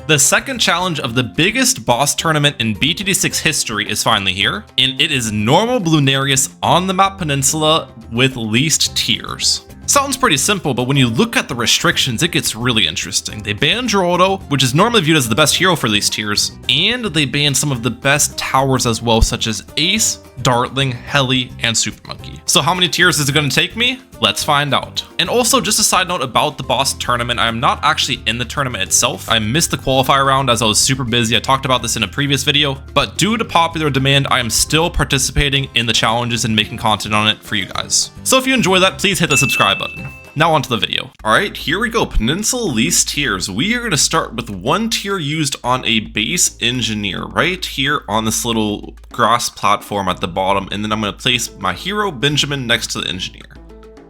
The second challenge of the biggest boss tournament in BTD6 history is finally here, and it is normal Bloonarius on the map Peninsula with least tiers. Sounds pretty simple, but when you look at the restrictions, it gets really interesting. They banned Geraldo, which is normally viewed as the best hero for least tiers, and they banned some of the best towers as well, such as Ace, Dartling, Heli, and Super Monkey. So how many tiers is it going to take me? Let's find out. And also, just a side note about the boss tournament, I am not actually in the tournament itself. I missed the qualifier round as I was super busy. I talked about this in a previous video, but due to popular demand, I am still participating in the challenges and making content on it for you guys. So if you enjoy that, please hit the subscribe button. Now onto the video. Alright, here we go. Peninsula least tiers. We are going to start with one tier used on a base engineer right here on this little grass platform at the bottom, and then I'm going to place my hero Benjamin next to the engineer.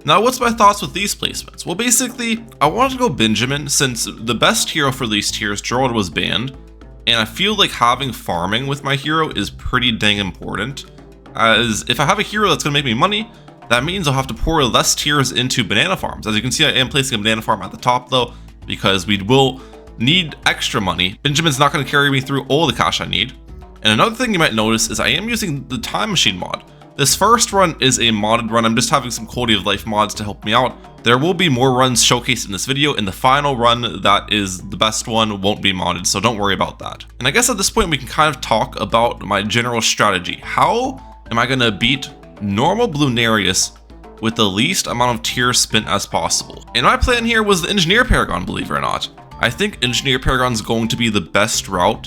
Now, what's my thoughts with these placements? Well, basically, I wanted to go Benjamin since the best hero for least tiers, Gerald, was banned, and I feel like having farming with my hero is pretty dang important, as if I have a hero that's going to make me money, that means I'll have to pour less tiers into banana farms. As you can see, I am placing a banana farm at the top though, because we will need extra money. Benjamin's not going to carry me through all the cash I need. And another thing you might notice is I am using the time machine mod. This first run is a modded run. I'm just having some quality of life mods to help me out. There will be more runs showcased in this video, and the final run that is the best one won't be modded, so don't worry about that. And I guess at this point we can kind of talk about my general strategy. How am I going to beat normal Bloonarius with the least amount of tiers spent as possible? And my plan here was the Engineer Paragon, believe it or not. I think Engineer Paragon is going to be the best route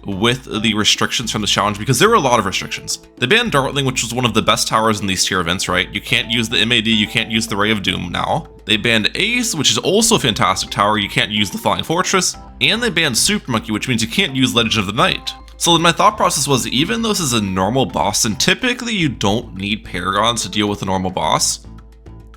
with the restrictions from the challenge, because there were a lot of restrictions. They banned Dartling, which was one of the best towers in these tier events, right? You can't use the MAD, you can't use the Ray of Doom now. They banned Ace, which is also a fantastic tower, you can't use the Flying Fortress. And they banned Super Monkey, which means you can't use Legend of the Night. So then my thought process was, even though this is a normal boss, and typically you don't need Paragons to deal with a normal boss,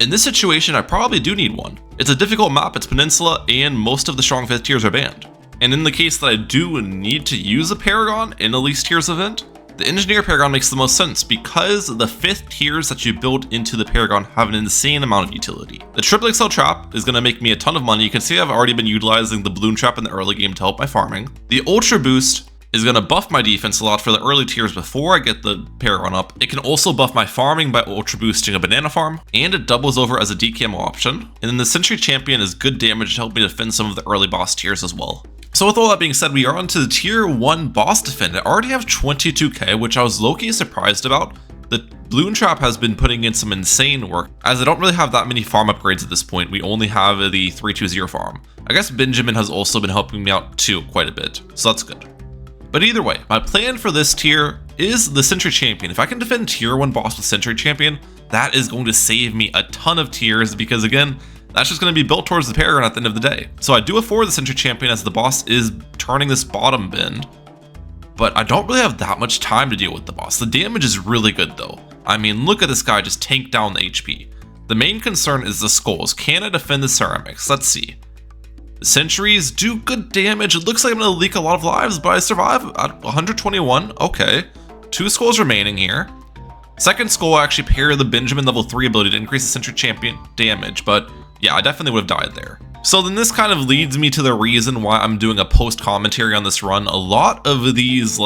in this situation I probably do need one. It's a difficult map, it's Peninsula, and most of the strong 5th tiers are banned. And in the case that I do need to use a Paragon in a least tiers event, the Engineer Paragon makes the most sense because the 5th tiers that you build into the Paragon have an insane amount of utility. The Triple XL Trap is going to make me a ton of money. You can see I've already been utilizing the Bloon Trap in the early game to help my farming. The Ultra Boost is going to buff my defense a lot for the early tiers before I get the Paragon up. It can also buff my farming by ultra boosting a banana farm, and it doubles over as a DKMO option. And then the Sentry Champion is good damage to help me defend some of the early boss tiers as well. So with all that being said, we are on to the tier 1 boss defend. I already have 22k, which I was low-key surprised about. The Bloon Trap has been putting in some insane work, as I don't really have that many farm upgrades at this point. We only have the 320 farm. I guess Benjamin has also been helping me out too quite a bit, so that's good. But either way, my plan for this tier is the Sentry Champion. If I can defend tier 1 boss with Sentry Champion, that is going to save me a ton of tiers, because again, that's just going to be built towards the Paragon at the end of the day. So I do afford the Sentry Champion as the boss is turning this bottom bend, but I don't really have that much time to deal with the boss. The damage is really good though. I mean, look at this guy just tank down the HP. The main concern is the skulls. Can I defend the ceramics? Let's see. The sentries do good damage. It looks like I'm going to leak a lot of lives, but I survive at 121. Okay. 2 skulls remaining here. Second skull actually pair the Benjamin level 3 ability to increase the Sentry Champion damage, but yeah, I definitely would have died there. So then this kind of leads me to the reason why I'm doing a post commentary on this run. A lot of these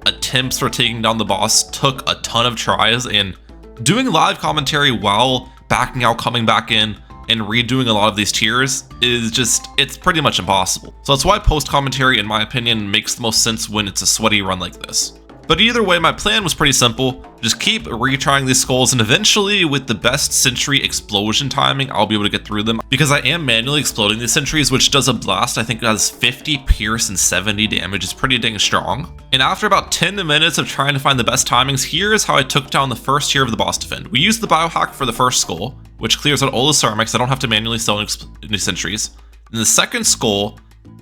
attempts for taking down the boss took a ton of tries, and doing live commentary while backing out, coming back in, and redoing a lot of these tiers is just, it's pretty much impossible. So that's why post commentary, in my opinion, makes the most sense when it's a sweaty run like this. But either way, my plan was pretty simple. Just keep retrying these skulls, and eventually with the best sentry explosion timing, I'll be able to get through them, because I am manually exploding these sentries, which does a blast. I think it has 50 pierce and 70 damage. It's pretty dang strong. And after about 10 minutes of trying to find the best timings, here's how I took down the first tier of the boss defend. We used the biohack for the first skull, which clears out all the ceramics. I don't have to manually sell any sentries. In the second skull,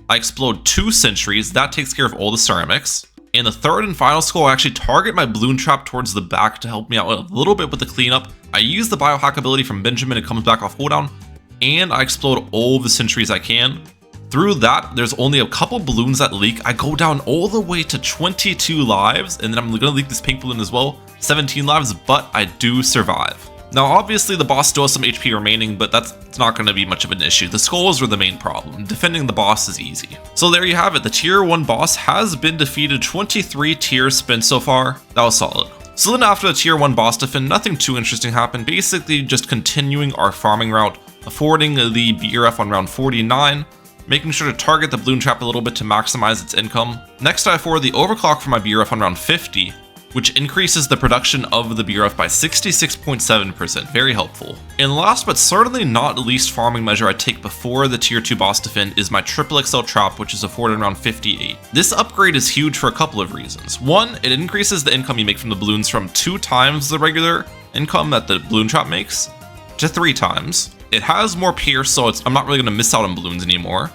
I explode 2 sentries. That takes care of all the ceramics. And the third and final skull, I actually target my Bloon Trap towards the back to help me out a little bit with the cleanup. I use the biohack ability from Benjamin, it comes back off cooldown, and I explode all the sentries I can. Through that, there's only a couple balloons that leak. I go down all the way to 22 lives, and then I'm gonna leak this pink balloon as well, 17 lives, but I do survive. Now obviously the boss still has some HP remaining, but that's not going to be much of an issue. The skulls were the main problem. Defending the boss is easy. So there you have it, the tier 1 boss has been defeated, 23 tiers spent so far. That was solid. So then after the tier 1 boss defend, nothing too interesting happened, basically just continuing our farming route, affording the BRF on round 49, making sure to target the balloon trap a little bit to maximize its income. Next I afford the overclock for my BRF on round 50, which increases the production of the BRF by 66.7%, very helpful. And last but certainly not least farming measure I take before the tier 2 boss defend is my triple XL trap, which is afforded around 58. This upgrade is huge for a couple of reasons. One, it increases the income you make from the balloons from 2 times the regular income that the balloon trap makes to 3 times. It has more pierce, so I'm not really going to miss out on balloons anymore.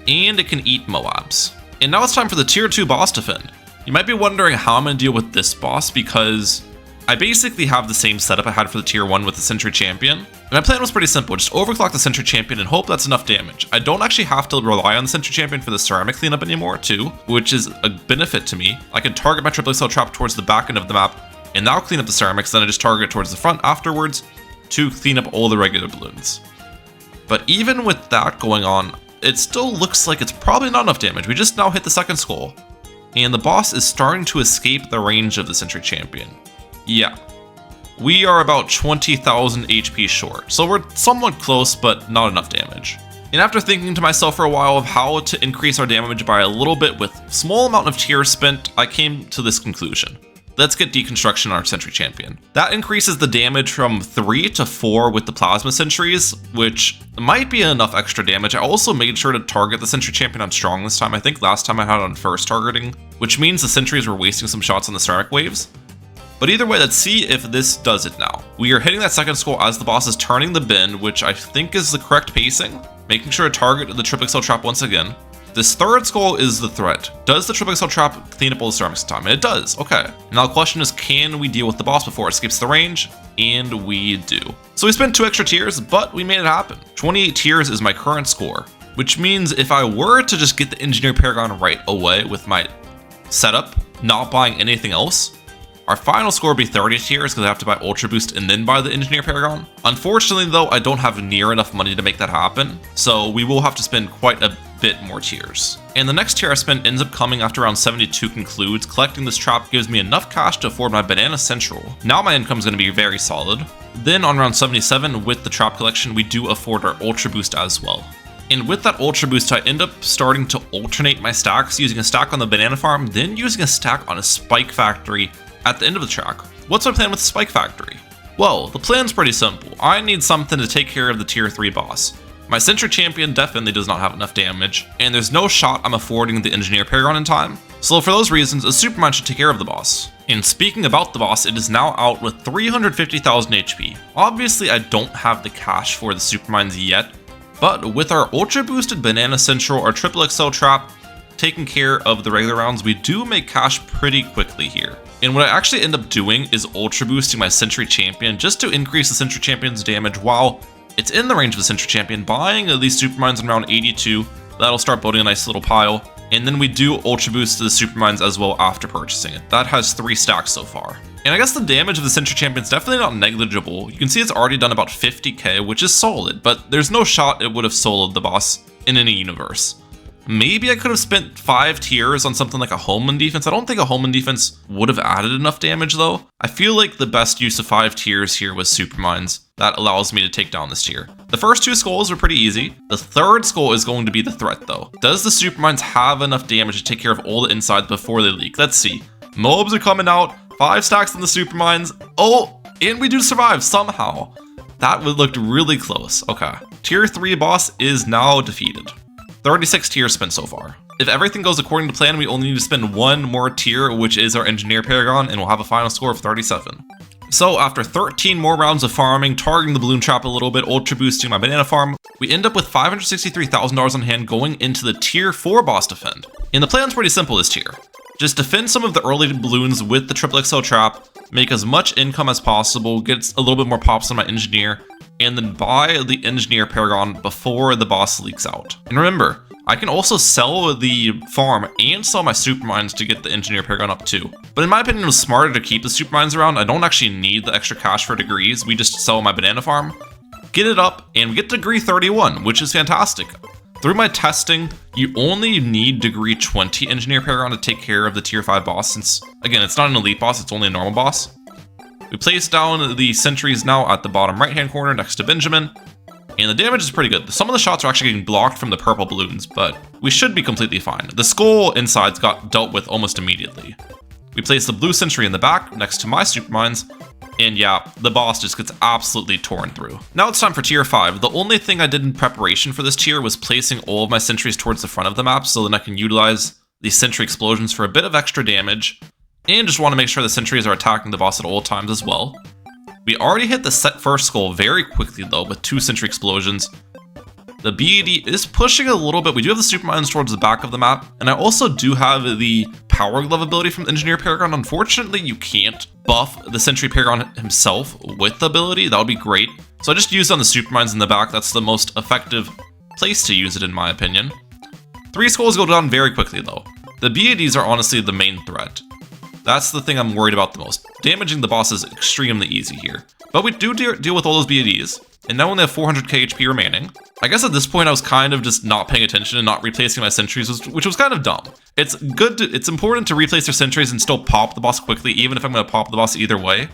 And it can eat Moabs. And now it's time for the tier 2 boss defend. You might be wondering how I'm going to deal with this boss, because I basically have the same setup I had for the tier 1 with the Sentry Champion. And my plan was pretty simple, just overclock the Sentry Champion and hope that's enough damage. I don't actually have to rely on the Sentry Champion for the ceramic cleanup anymore too, which is a benefit to me. I can target my triple XL trap towards the back end of the map and now clean up the ceramics, then I just target towards the front afterwards to clean up all the regular balloons. But even with that going on, it still looks like it's probably not enough damage. We just now hit the second skull, and the boss is starting to escape the range of the Sentry Champion. Yeah, we are about 20,000 HP short, so we're somewhat close, but not enough damage. And after thinking to myself for a while of how to increase our damage by a little bit with small amount of tiers spent, I came to this conclusion. Let's get deconstruction on our Sentry Champion. That increases the damage from 3 to 4 with the plasma sentries, which might be enough extra damage. I also made sure to target the Sentry Champion on strong this time. I think last time I had it on first targeting, which means the sentries were wasting some shots on the ceramic waves. But either way, let's see if this does it now. We are hitting that second skull as the boss is turning the bend, which I think is the correct pacing, making sure to target the triple XL trap once again. This third skull is the threat. Does the triple XL trap clean up all the ceramics in time? And it does, okay. Now the question is, can we deal with the boss before it escapes the range? And we do. So we spent 2 extra tiers, but we made it happen. 28 tiers is my current score, which means if I were to just get the Engineer Paragon right away with my setup, not buying anything else, our final score would be 30 tiers because I have to buy Ultra Boost and then buy the Engineer Paragon. Unfortunately though, I don't have near enough money to make that happen, so we will have to spend quite a bit more tiers. And the next tier I spend ends up coming after round 72 concludes. Collecting this trap gives me enough cash to afford my Banana Central. Now my income is going to be very solid. Then on round 77 with the trap collection, we do afford our Ultra Boost as well. And with that Ultra Boost, I end up starting to alternate my stacks, using a stack on the banana farm, then using a stack on a spike factory at the end of the track. What's my plan with the spike factory? Well, the plan's pretty simple. I need something to take care of the tier 3 boss. My Sentry Champion definitely does not have enough damage, and there's no shot I'm affording the Engineer Paragon in time. So for those reasons, a Supermine should take care of the boss. And speaking about the boss, it is now out with 350,000 HP. Obviously, I don't have the cash for the Supermines yet, but with our Ultra Boosted Banana Central, our Triple XL Trap, taking care of the regular rounds, we do make cash pretty quickly here. And what I actually end up doing is Ultra Boosting my Sentry Champion just to increase the Sentry Champion's damage while it's in the range of the Sentry Champion, buying at least Supermines in round 82. That'll start building a nice little pile. And then we do Ultra Boost to the Supermines as well after purchasing it. That has 3 stacks so far. And I guess the damage of the Sentry Champion is definitely not negligible. You can see it's already done about 50k, which is solid, but there's no shot it would have soloed the boss in any universe. Maybe I could have spent 5 tiers on something like a Homeland Defense. I don't think a Homeland Defense would have added enough damage though. I feel like the best use of 5 tiers here was Supermines. That allows me to take down this tier. The first 2 skulls are pretty easy. The third skull is going to be the threat though. Does the Supermines have enough damage to take care of all the insides before they leak? Let's see. Mobs are coming out. 5 stacks in the Supermines. Oh, and we do survive somehow. That looked really close. Okay. Tier 3 boss is now defeated. 36 tiers spent so far. If everything goes according to plan, we only need to spend 1 more tier, which is our Engineer Paragon, and we'll have a final score of 37. So after 13 more rounds of farming, targeting the balloon trap a little bit, Ultra Boosting my banana farm, we end up with $563,000 on hand going into the tier 4 boss defend. And the plan's pretty simple this tier. Just defend some of the early balloons with the Triple XL trap, make as much income as possible, get a little bit more pops on my Engineer, and then buy the Engineer Paragon before the boss leaks out. And remember, I can also sell the farm and sell my supermines to get the engineer Paragon up too. But in my opinion, it was smarter to keep the supermines around. I don't actually need the extra cash for degrees. We just sell my banana farm, get it up, and we get degree 31, which is fantastic. Through my testing, you only need degree 20 engineer Paragon to take care of the tier 5 boss, since, again, it's not an elite boss, it's only a normal boss. We place down the sentries now at the bottom right-hand corner next to Benjamin, and the damage is pretty good. Some of the shots are actually getting blocked from the purple balloons, but we should be completely fine. The skull insides got dealt with almost immediately. We place the blue sentry in the back next to my supermines, and yeah, the boss just gets absolutely torn through. Now it's time for tier 5. The only thing I did in preparation for this tier was placing all of my sentries towards the front of the map so then I can utilize the sentry explosions for a bit of extra damage, and just want to make sure the sentries are attacking the boss at all times as well. We already hit the set first skull very quickly though with 2 sentry explosions. The BTD is pushing a little bit. We do have the supermines towards the back of the map, and I also do have the power glove ability from the engineer Paragon. Unfortunately, you can't buff the sentry Paragon himself with the ability. That would be great. So I just used it on the supermines in the back. That's the most effective place to use it in my opinion. 3 skulls go down very quickly though. The BTDs are honestly the main threat. That's the thing I'm worried about the most. Damaging the boss is extremely easy here. But we do deal with all those BTDs, and now only have 400k HP remaining. I guess at this point I was kind of just not paying attention and not replacing my sentries, which was kind of dumb. It's important to replace your sentries and still pop the boss quickly, even if I'm going to pop the boss either way.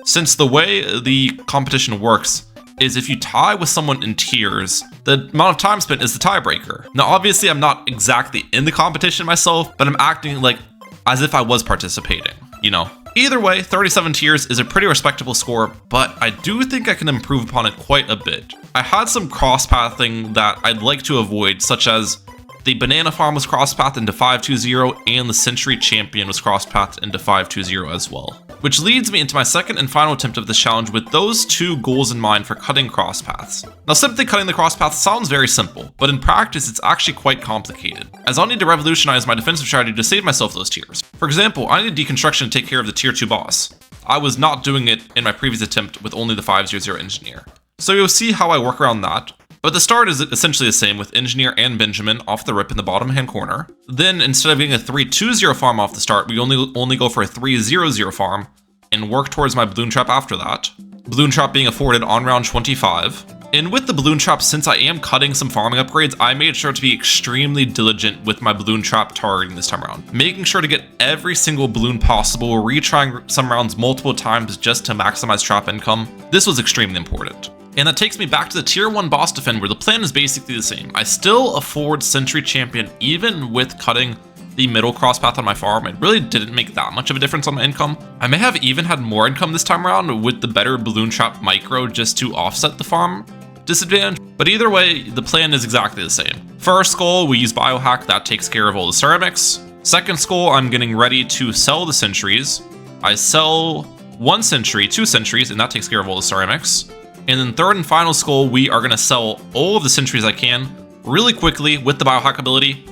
Since the way the competition works is if you tie with someone in tiers, the amount of time spent is the tiebreaker. Now obviously I'm not exactly in the competition myself, but I'm acting like as if I was participating, you know. Either way, 37 tiers is a pretty respectable score, but I do think I can improve upon it quite a bit. I had some cross-pathing that I'd like to avoid, such as the banana farm was cross-pathed into 520 and the century champion was cross-pathed into 520 as well. Which leads me into my second and final attempt of this challenge with those 2 goals in mind for cutting cross paths. Now simply cutting the cross path sounds very simple, but in practice it's actually quite complicated, as I'll need to revolutionize my defensive strategy to save myself those tiers. For example, I need deconstruction to take care of the tier 2 boss. I was not doing it in my previous attempt with only the 500 engineer. So you'll see how I work around that. But the start is essentially the same with Engineer and Benjamin off the rip in the bottom hand corner. Then instead of getting a 320 farm off the start, we only go for a 300 farm and work towards my balloon trap after that. Balloon trap being afforded on round 25. And with the balloon trap, since I am cutting some farming upgrades, I made sure to be extremely diligent with my balloon trap targeting this time around. Making sure to get every single balloon possible, retrying some rounds multiple times just to maximize trap income. This was extremely important. And that takes me back to the tier 1 boss defend where the plan is basically the same. I still afford Sentry Champion even with cutting the middle cross path on my farm. It really didn't make that much of a difference on my income. I may have even had more income this time around with the better Balloon Trap micro just to offset the farm disadvantage. But either way, the plan is exactly the same. First skull, we use Biohack, that takes care of all the ceramics. Second skull, I'm getting ready to sell the sentries. I sell 1 sentry, 2 sentries, and that takes care of all the ceramics. And then third and final skull, we are gonna sell all of the sentries I can really quickly with the Biohack ability.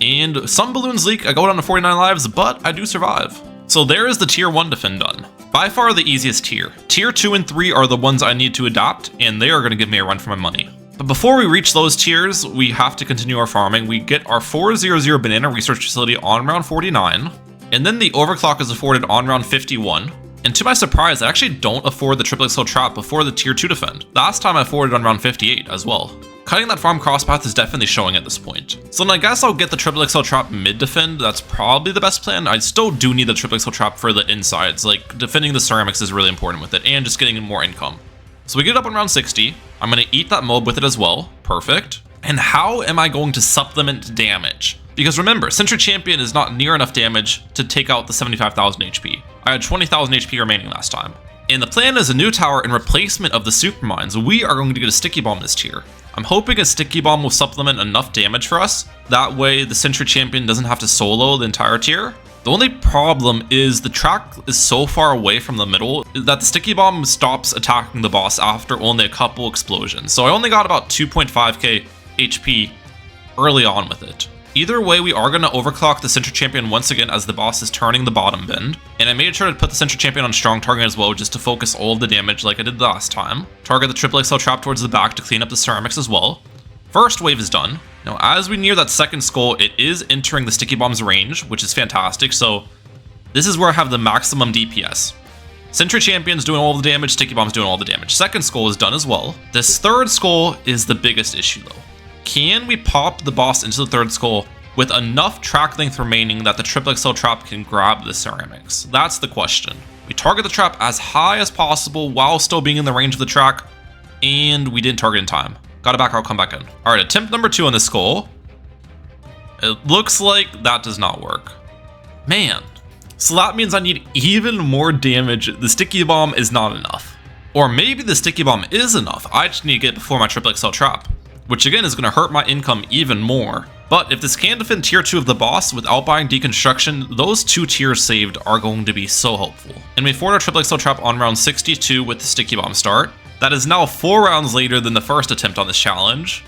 And some balloons leak, I go down to 49 lives, but I do survive. So there is the tier 1 defend done. By far the easiest tier. Tier 2 and 3 are the ones I need to adopt, and they are gonna give me a run for my money. But before we reach those tiers, we have to continue our farming. We get our 400 banana research facility on round 49, and then the overclock is afforded on round 51. And to my surprise, I actually don't afford the triple XL trap before the tier 2 defend. Last time I afforded on round 58 as well. Cutting that farm crosspath is definitely showing at this point. So then I guess I'll get the triple XL trap mid defend. That's probably the best plan. I still do need the triple XL trap for the insides. Like defending the ceramics is really important with it and just getting more income. So we get it up on round 60. I'm gonna eat that mob with it as well. Perfect. And how am I going to supplement damage? Because remember, Sentry Champion is not near enough damage to take out the 75,000 HP. I had 20,000 HP remaining last time. And the plan is a new tower in replacement of the Supermines. We are going to get a Sticky Bomb this tier. I'm hoping a Sticky Bomb will supplement enough damage for us. That way the Sentry Champion doesn't have to solo the entire tier. The only problem is the track is so far away from the middle that the Sticky Bomb stops attacking the boss after only a couple explosions. So I only got about 2.5k HP early on with it. Either way, we are going to overclock the Sentry Champion once again as the boss is turning the bottom bend. And I made sure to put the Sentry Champion on strong target as well just to focus all of the damage like I did last time. Target the triple XL trap towards the back to clean up the ceramics as well. First wave is done. Now, as we near that second skull, it is entering the sticky bomb's range, which is fantastic. So this is where I have the maximum DPS. Sentry Champion's doing all the damage, sticky bomb's doing all the damage. Second skull is done as well. This third skull is the biggest issue though. Can we pop the boss into the third skull with enough track length remaining that the triple XL trap can grab the ceramics? That's the question. We target the trap as high as possible while still being in the range of the track, and we didn't target in time. Gotta back out, come back in. All right, attempt number 2 on this skull. It looks like that does not work. Man, so that means I need even more damage. The sticky bomb is not enough. Or maybe the sticky bomb is enough. I just need to get it before my triple XL trap, which again is gonna hurt my income even more. But if this can defend tier 2 of the boss without buying deconstruction, those 2 tiers saved are going to be so helpful. And we forward our triple XL trap on round 62 with the sticky bomb start. That is now 4 rounds later than the first attempt on this challenge.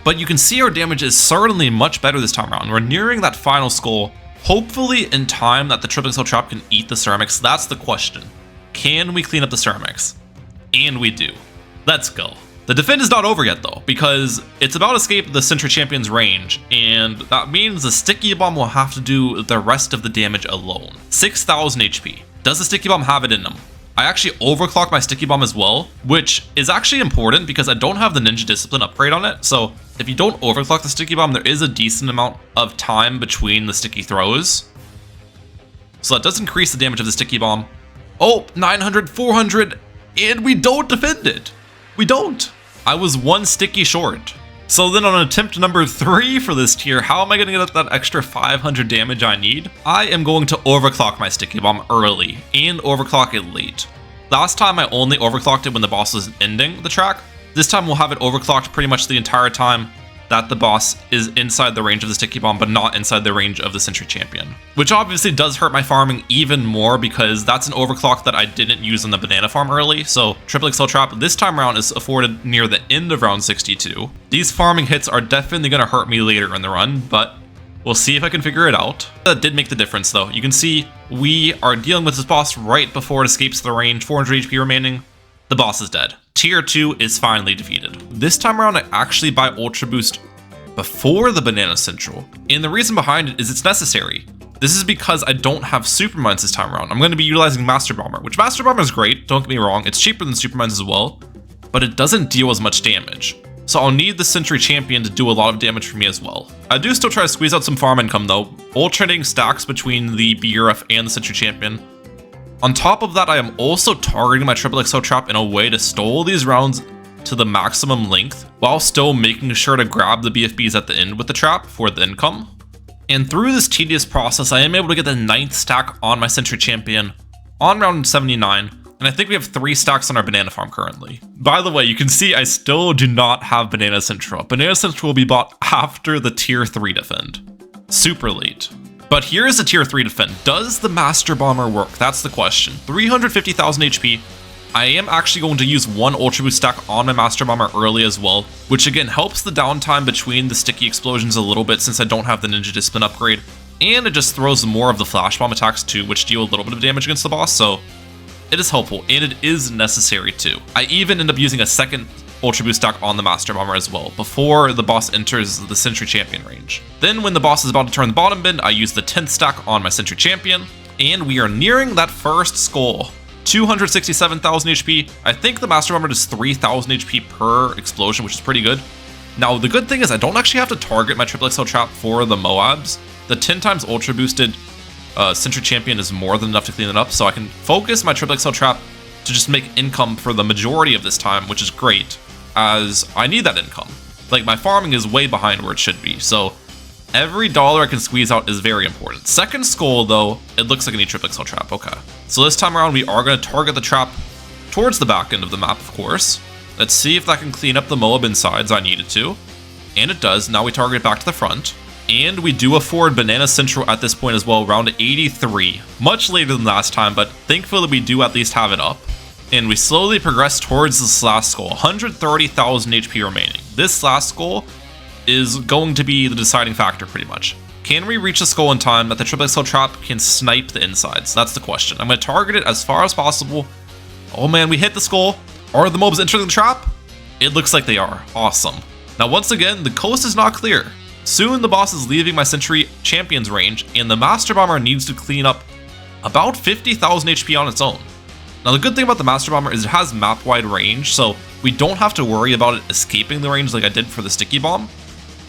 But you can see our damage is certainly much better this time around. We're nearing that final skull, hopefully in time that the triple XL trap can eat the ceramics. That's the question. Can we clean up the ceramics? And we do. Let's go. The defend is not over yet though, because it's about to escape the Sentry Champion's range, and that means the Sticky Bomb will have to do the rest of the damage alone. 6,000 HP. Does the Sticky Bomb have it in them? I actually overclocked my Sticky Bomb as well, which is actually important because I don't have the Ninja Discipline upgrade on it, so if you don't overclock the Sticky Bomb, there is a decent amount of time between the sticky throws. So that does increase the damage of the Sticky Bomb. Oh, 900, 400, and we don't defend it. We don't. I was 1 sticky short. So then on attempt number 3 for this tier, how am I going to get that extra 500 damage I need? I am going to overclock my Sticky Bomb early and overclock it late. Last time I only overclocked it when the boss was ending the track. This time we'll have it overclocked pretty much the entire time that the boss is inside the range of the Sticky Bomb, but not inside the range of the Sentry Champion. Which obviously does hurt my farming even more because that's an overclock that I didn't use on the banana farm early, so triple XL trap this time around is afforded near the end of round 62. These farming hits are definitely going to hurt me later in the run, but we'll see if I can figure it out. That did make the difference though. You can see we are dealing with this boss right before it escapes the range, 400 HP remaining. The boss is dead. Tier 2 is finally defeated. This time around, I actually buy Ultra Boost before the Banana Central, and the reason behind it is it's necessary. This is because I don't have Supermines this time around. I'm going to be utilizing Master Bomber, which Master Bomber is great, don't get me wrong, it's cheaper than Supermines as well, but it doesn't deal as much damage. So I'll need the Sentry Champion to do a lot of damage for me as well. I do still try to squeeze out some farm income though, alternating stacks between the BRF and the Sentry Champion. On top of that, I am also targeting my triple XL trap in a way to stall these rounds to the maximum length while still making sure to grab the BFBs at the end with the trap for the income. And through this tedious process, I am able to get the 9th stack on my Sentry Champion on round 79, and I think we have 3 stacks on our banana farm currently. By the way, you can see I still do not have Banana Central. Banana Central will be bought after the tier 3 defend. Super late. But here is the tier 3 defend. Does the Master Bomber work? That's the question. 350,000 HP. I am actually going to use 1 Ultra Boost stack on my Master Bomber early as well, which again helps the downtime between the sticky explosions a little bit since I don't have the Ninja Discipline upgrade. And it just throws more of the Flash Bomb attacks too, which deal a little bit of damage against the boss, so it is helpful, and it is necessary too. I even end up using a 2nd Ultra Boost stack on the Master Bomber as well, before the boss enters the Sentry Champion range. Then when the boss is about to turn the bottom bend, I use the 10th stack on my Sentry Champion, and we are nearing that first skull. 267,000 HP. I think the Master Bomber does 3,000 HP per explosion, which is pretty good. Now, the good thing is I don't actually have to target my triple XL trap for the Moabs. The 10 times Ultra Boosted Sentry Champion is more than enough to clean it up, so I can focus my triple XL trap to just make income for the majority of this time, which is great, as I need that income. Like, my farming is way behind where it should be, so every dollar I can squeeze out is very important. Second skull, though, it looks like I need triple XL trap. Okay. So this time around, we are going to target the trap towards the back end of the map, of course. Let's see if that can clean up the Moab insides I needed to. And it does. Now we target it back to the front. And we do afford Banana Central at this point as well, round 83. Much later than last time, but thankfully we do at least have it up. And we slowly progress towards this last skull. 130,000 HP remaining. This last skull is going to be the deciding factor pretty much. Can we reach the skull in time that the triple XL trap can snipe the insides? That's the question. I'm going to target it as far as possible. Oh man, we hit the skull. Are the mobs entering the trap? It looks like they are. Awesome. Now once again, the coast is not clear. Soon the boss is leaving my Sentry Champion's range, and the Master Bomber needs to clean up about 50,000 HP on its own. Now the good thing about the Master Bomber is it has map-wide range, so we don't have to worry about it escaping the range like I did for the Sticky Bomb.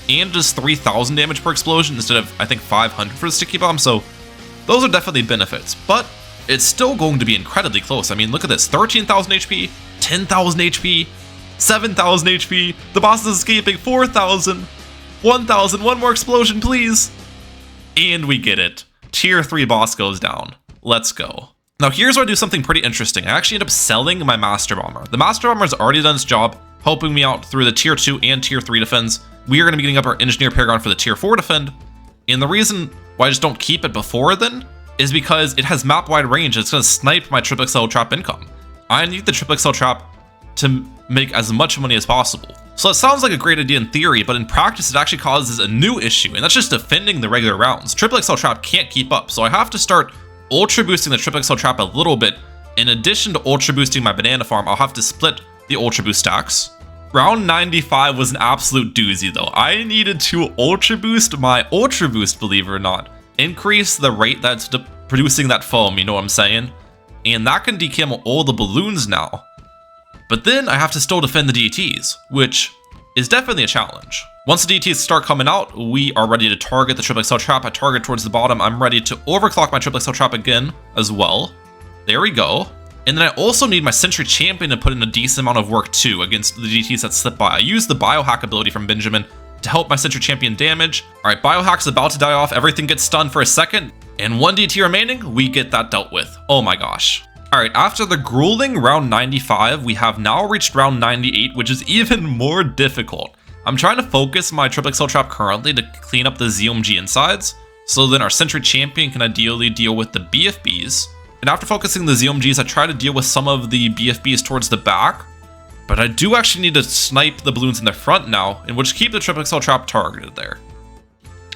And just 3,000 damage per explosion instead of, I think, 500 for the Sticky Bomb, so those are definitely benefits. But it's still going to be incredibly close. I mean, look at this, 13,000 HP, 10,000 HP, 7,000 HP, the boss is escaping, 4,000, 1,000, one more explosion, please. And we get it. Tier 3 boss goes down. Let's go. Now here's where I do something pretty interesting. I actually end up selling my Master Bomber. The Master Bomber has already done its job, helping me out through the Tier 2 and Tier 3 defense. We are going to be getting up our Engineer Paragon for the Tier 4 defend. And the reason why I just don't keep it before then is because it has map-wide range. It's going to snipe my Triple XL Trap income. I need the Triple XL Trap to make as much money as possible. So it sounds like a great idea in theory, but in practice it actually causes a new issue, and that's just defending the regular rounds. Triple XL Trap can't keep up, so I have to start ultra boosting the Triple XL Trap a little bit. In addition to ultra boosting my banana farm, I'll have to split the ultra boost stacks. Round 95 was an absolute doozy though. I needed to ultra boost my ultra boost, believe it or not. Increase the rate that's producing that foam, you know what I'm saying? And that can decam all the balloons now. But then I have to still defend the DTs, which is definitely a challenge. Once the DTs start coming out, we are ready to target the Triple XL Trap. I target towards the bottom. I'm ready to overclock my Triple XL Trap again as well. There we go. And then I also need my Sentry Champion to put in a decent amount of work too against the DTs that slip by. I use the Biohack ability from Benjamin to help my Sentry Champion damage. All right, Biohack's about to die off. Everything gets stunned for a second. And one DT remaining, we get that dealt with. Oh my gosh. All right, after the grueling round 95, we have now reached round 98, which is even more difficult. I'm trying to focus my Triple XL Trap currently to clean up the ZOMG insides, so then our Sentry Champion can ideally deal with the BFBs. And after focusing the ZOMGs, I try to deal with some of the BFBs towards the back, but I do actually need to snipe the balloons in the front now, in which keep the Triple XL Trap targeted there.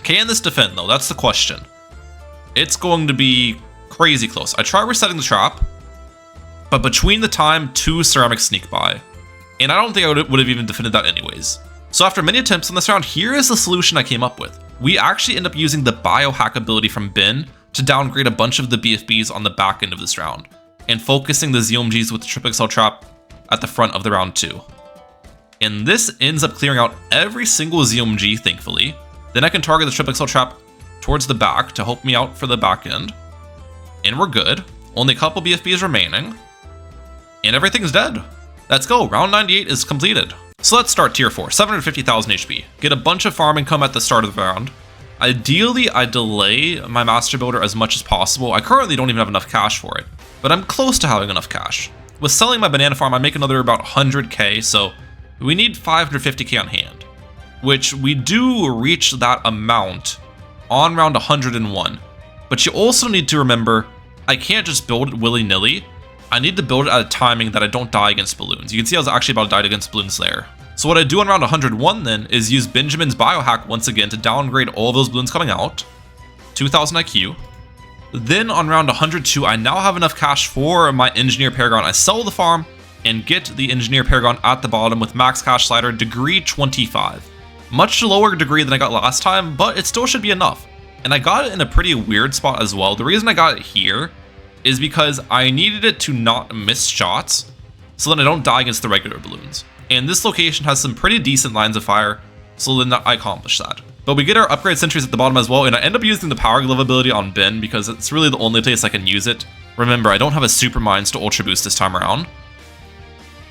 Can this defend though? That's the question. It's going to be crazy close. I try resetting the trap, but between the time 2 ceramics sneak by, and I don't think I would have even defended that anyways. So after many attempts on this round, here is the solution I came up with. We actually end up using the Biohack ability from Ben to downgrade a bunch of the BFBs on the back end of this round, and focusing the ZOMGs with the Triple XL Trap at the front of the round 2. And this ends up clearing out every single ZOMG, thankfully. Then I can target the Triple XL Trap towards the back to help me out for the back end. And we're good. Only a couple BFBs remaining. And everything's dead. Let's go, round 98 is completed. So let's start tier 4, 750,000 HP. Get a bunch of farm income at the start of the round. Ideally, I delay my master builder as much as possible. I currently don't even have enough cash for it, but I'm close to having enough cash. With selling my banana farm, I make another about 100k, so we need 550k on hand, which we do reach that amount on round 101. But you also need to remember, I can't just build it willy-nilly. I need to build it at a timing that I don't die against balloons. You can see I was actually about to die against balloons there. So what I do on round 101 then is use Benjamin's Biohack once again to downgrade all of those balloons coming out. 2000 IQ. Then on round 102, I now have enough cash for my Engineer Paragon. I sell the farm and get the Engineer Paragon at the bottom with max cash slider, degree 25. Much lower degree than I got last time, but it still should be enough. And I got it in a pretty weird spot as well. The reason I got it here is because I needed it to not miss shots, so then I don't die against the regular balloons. And this location has some pretty decent lines of fire, so then I accomplish that. But we get our upgrade sentries at the bottom as well, and I end up using the power glove ability on Ben because it's really the only place I can use it. Remember, I don't have a super mines to ultra boost this time around.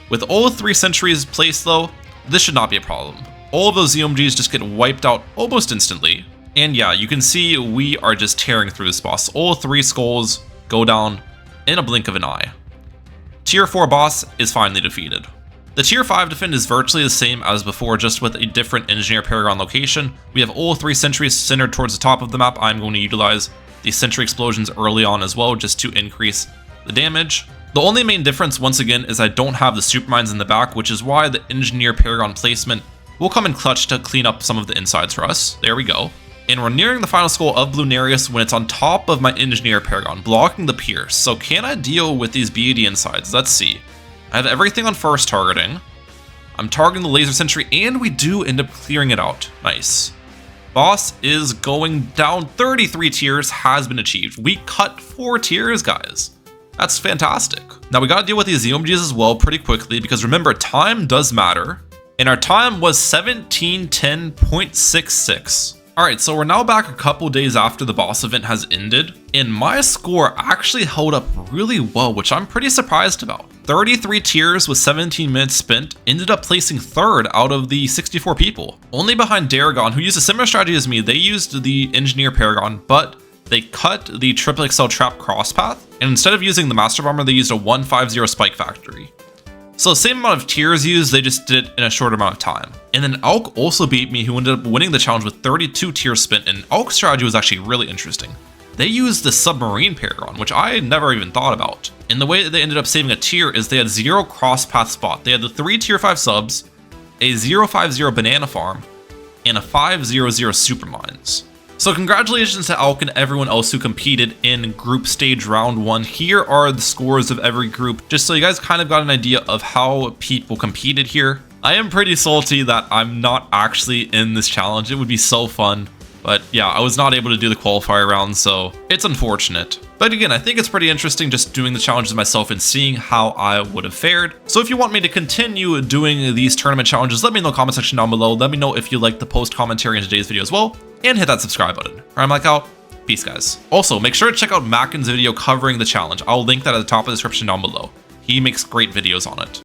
With all 3 sentries placed though, this should not be a problem. All of those ZOMGs just get wiped out almost instantly. And yeah, you can see we are just tearing through this boss. All 3 skulls go down in a blink of an eye. Tier 4 boss is finally defeated. The tier 5 defend is virtually the same as before, just with a different Engineer Paragon location. We have all 3 sentries centered towards the top of the map. I'm going to utilize the sentry explosions early on as well, just to increase the damage. The only main difference, once again, is I don't have the super mines in the back, which is why the Engineer Paragon placement will come in clutch to clean up some of the insides for us. There we go. And we're nearing the final skull of Bloonarius when it's on top of my Engineer Paragon, blocking the pierce. So can I deal with these BAD insides? Let's see. I have everything on first targeting. I'm targeting the laser sentry, and we do end up clearing it out. Nice. Boss is going down. 33 tiers has been achieved. We cut 4 tiers, guys. That's fantastic. Now we gotta deal with these emojis as well pretty quickly because remember, time does matter. And our time was 1710.66. Alright, so we're now back a couple days after the boss event has ended, and my score actually held up really well, which I'm pretty surprised about. 33 tiers with 17 minutes spent, ended up placing 3rd out of the 64 people. Only behind Paragon, who used a similar strategy as me. They used the Engineer Paragon, but they cut the Triple XL Trap Crosspath, and instead of using the Master Bomber, they used a 150 Spike Factory. So same amount of tiers used, they just did it in a short amount of time. And then Alk also beat me, who ended up winning the challenge with 32 tiers spent, and Alk's strategy was actually really interesting. They used the Submarine Paragon, which I never even thought about. And the way that they ended up saving a tier is they had 0 crosspath spot. They had the 3 tier 5 subs, a 050 banana farm, and a 500 super mines. So congratulations to Alk and everyone else who competed in group stage round 1. Here are the scores of every group, just so you guys kind of got an idea of how people competed here. I am pretty salty that I'm not actually in this challenge. It would be so fun. But yeah, I was not able to do the qualifier round, so it's unfortunate. But again, I think it's pretty interesting just doing the challenges myself and seeing how I would have fared. So if you want me to continue doing these tournament challenges, let me know in the comment section down below. Let me know if you like the post commentary in today's video as well, and hit that subscribe button. Alright, I'm like out. Peace, guys. Also, make sure to check out Mackin's video covering the challenge. I'll link that at the top of the description down below. He makes great videos on it.